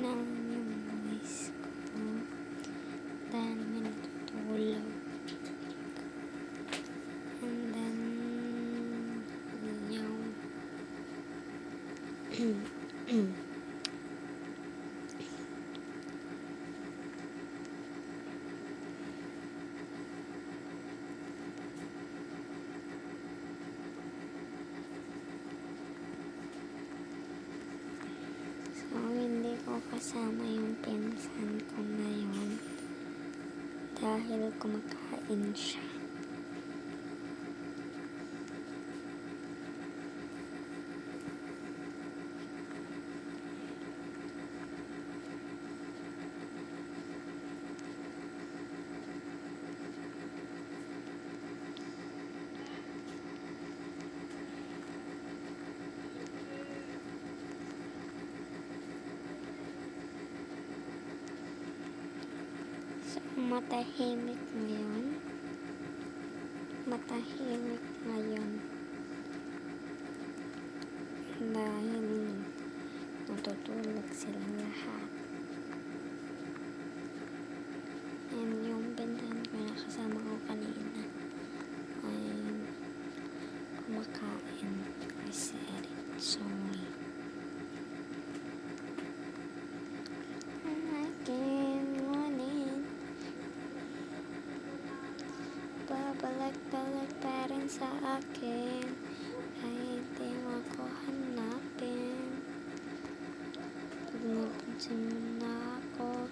na lang yung voice ko dahil may natutulog. And then, yung so, hindi ko kasama yung pinsan ko ngayon dahil kumakain siya. Matahimik ngayon dahil natutulog silang lahat. And yung pinsan ko na kasama ko kanina ay kumakain kasi sorry. Babalik pa rin sa akin kahit di mo ako hanapin. Pag napansin mo na ako,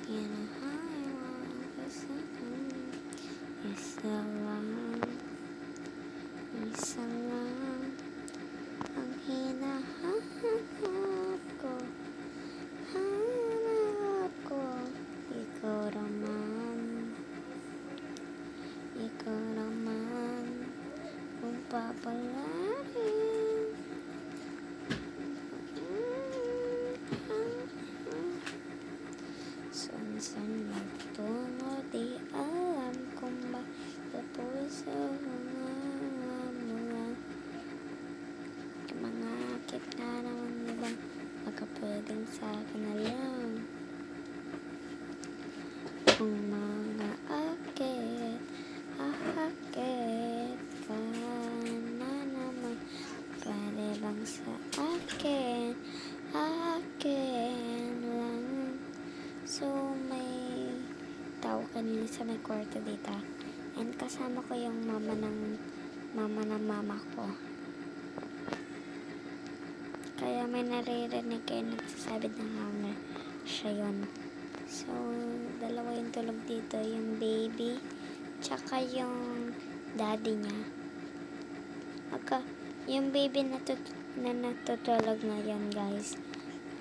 hinahay mo ako sa akin. Isa lang ang hinahanap ko. Hanap ko, ikaw naman kung papalarin. Saan magtungo, di alam kung ba sa puso mo lang. Mga akit na naman, diba? Baka pwedeng sa akin na lang. Kung mga akit ka na naman, pwede bang sa akin lang. So, may tao kanina sa may kwarto dito. And kasama ko yung mama ng mama ko. Kaya may naririnig kayo nagsasabi ng hanger. Siya yun. So, dalawa yung tulog dito. Yung baby, tsaka yung daddy niya. Yung baby na natutulog ngayon, guys,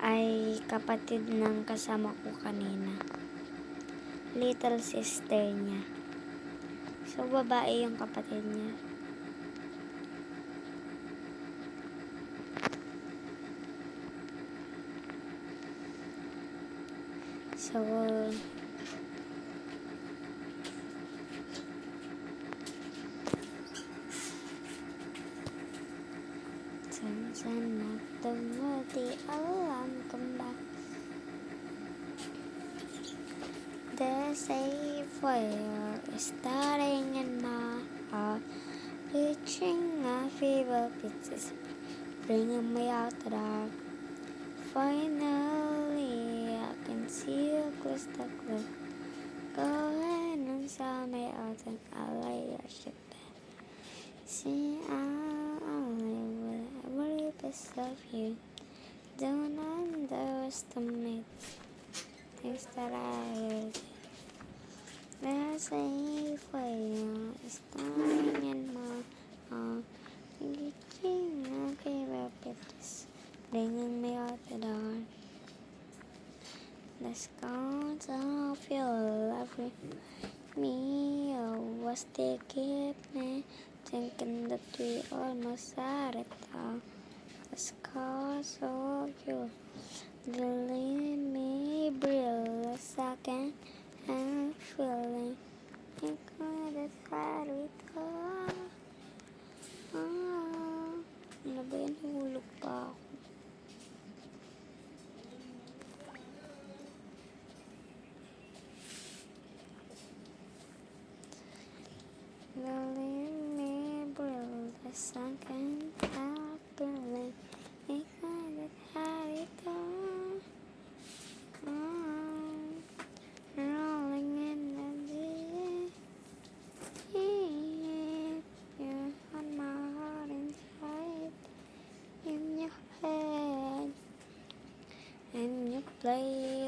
ay kapatid ng kasama ko kanina. Little sister niya. So, babae yung kapatid niya. So, saan magtungo, di alam kung ba the safe wire is starting in my heart, reaching a fever pitch is bringing me out the dark. Finally, I can see you crystal clear. Go ahead and tell me out and I'll lay your shit there. See, I'll only will every piece of you. Don't underestimate things that I heard. There's a fire starting in my heart, reaching a fever pitch, bringing me out the dark. The scars of your love me was they keep me thinking that we almost had it all. The scars of you leave me breathless again and feeling you could have had it all. Ano ba yan? Hulog pa ako.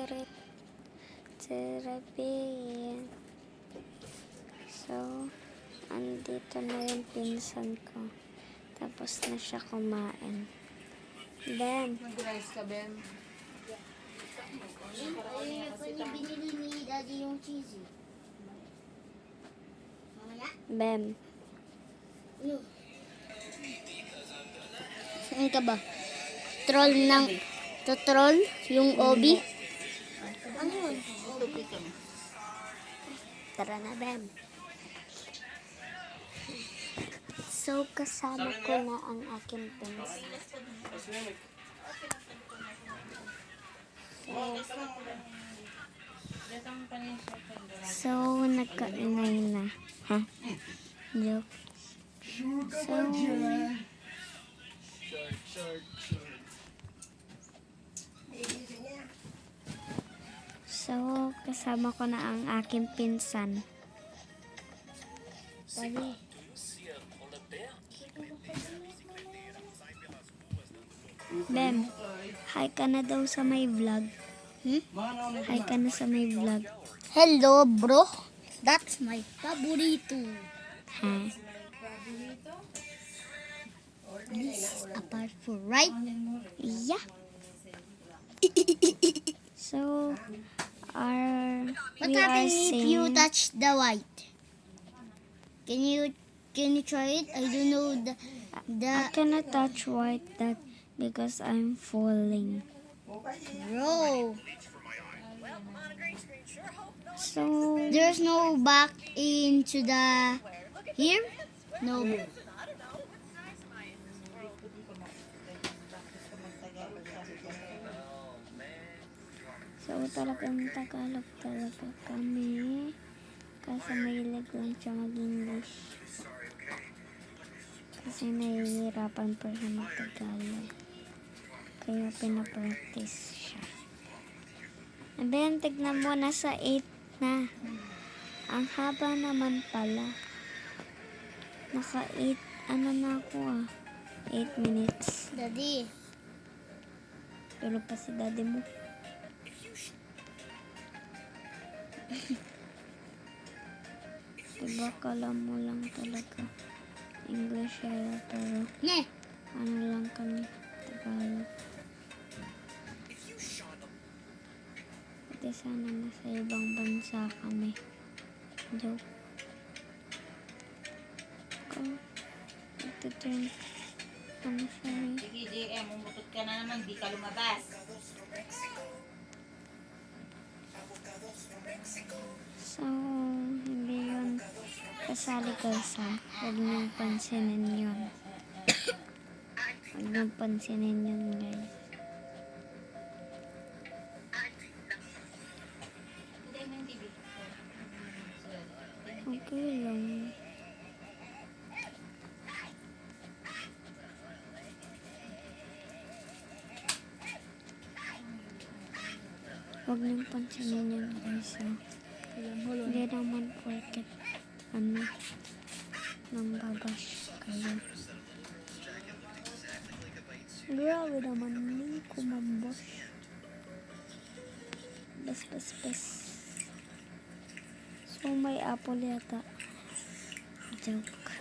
spirit to the being. So, andito na yung pinsan ko. Tapos na siya kumain. Then, Mag-rice ka, Ben. Ayun po ni binili ni Daddy yung cheesy. Mamaya? Bem, No. Saan ka ba? Troll ng... To-troll? Yung obi? Ano yun? Tupik ka mo. tara na, Bem. So, kasama ko na ang aking pinsan. So, nagkainay na. Ha? Joke. So, kasama ko na ang aking pinsan. Dali. Bem, hi ka na daw sa may vlog. Hi ka na sa may vlog. Hello, bro. That's my favorito. Ha? This is a part for right? Yeah. So, What we are happens if you singing. touch the white? Can you try it? I don't know I cannot touch white that because I'm falling. bro. So, There's no back into the here? No. talagang Tagalog talaga kami. Kasi mahilig lang siya mag-English. Kasi nahihirapan pa siya mag-Tagalog. Kaya pinapractice siya. And then, tignan mo, nasa 8 na. Ang haba naman pala. Naka 8, ano na ako 8 minutes. Daddy. Tulog pa si daddy mo. Diba, kala mo lang talaga English kaya, pero Ne. ano lang kami, Tagalog. Pati sana nasa ibang bansa kami. Joke. Ko, ito turn, ano siya eh. Sige, JM, umutot ka na naman, di ka lumabas. So, hindi yun kasali ka sa huwag niyong pansinin yun. Huwag niyong pansinin yun, guys. Okay lang. Huwag niyong pansinin yun, guys. Hindi naman porket ano nang babash kayo. Grabe naman hindi kumabash. Bas. So may apple yata. Joke.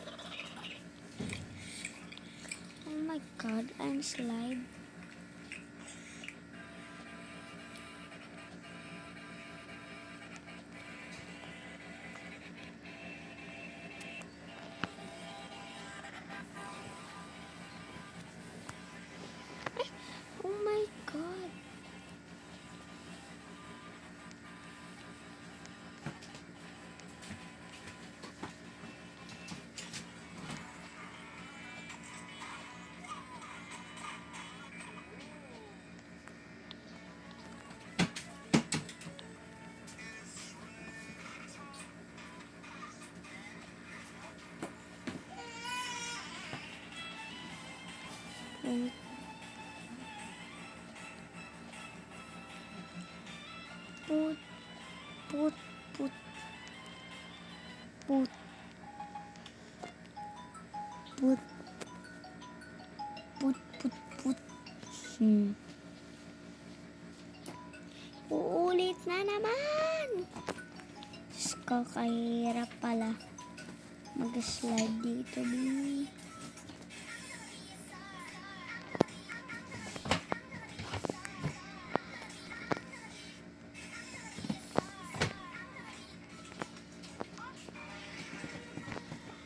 Oh my god, I'm slide. Oh my god. Wait. Put. Uulit na naman. Diyos ko, kahirap pala mag-slide dito, Bini.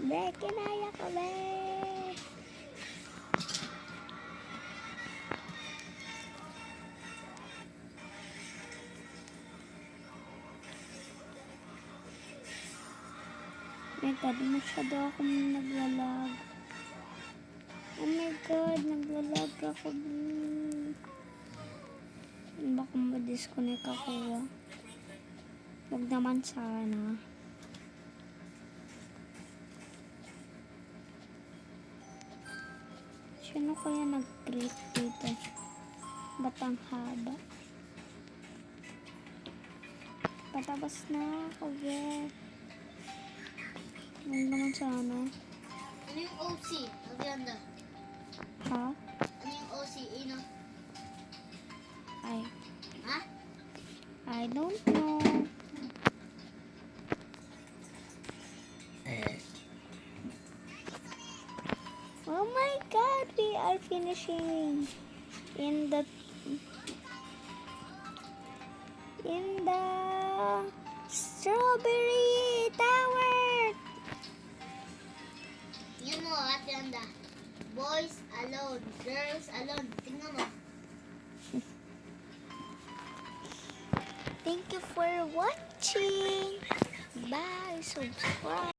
Be, kinaya ko, be. My God, masyado akong naglalag. Oh my God, naglalag ako. Baka ma-disconnect ako. Huwag naman sana. Sino kaya nag-create dito? Ba't ang haba? Patapos na ako, be. Huwag naman sana. Ano yung OC? Maganda. Ha? Ano yung OC? Ino? Ha? I don't know. Oh my God, we are finishing in the strawberry tower. Tingnan mo, Ate Anda. Boys alone, girls alone. Tingnan mo. Thank you for watching. Bye. Subscribe.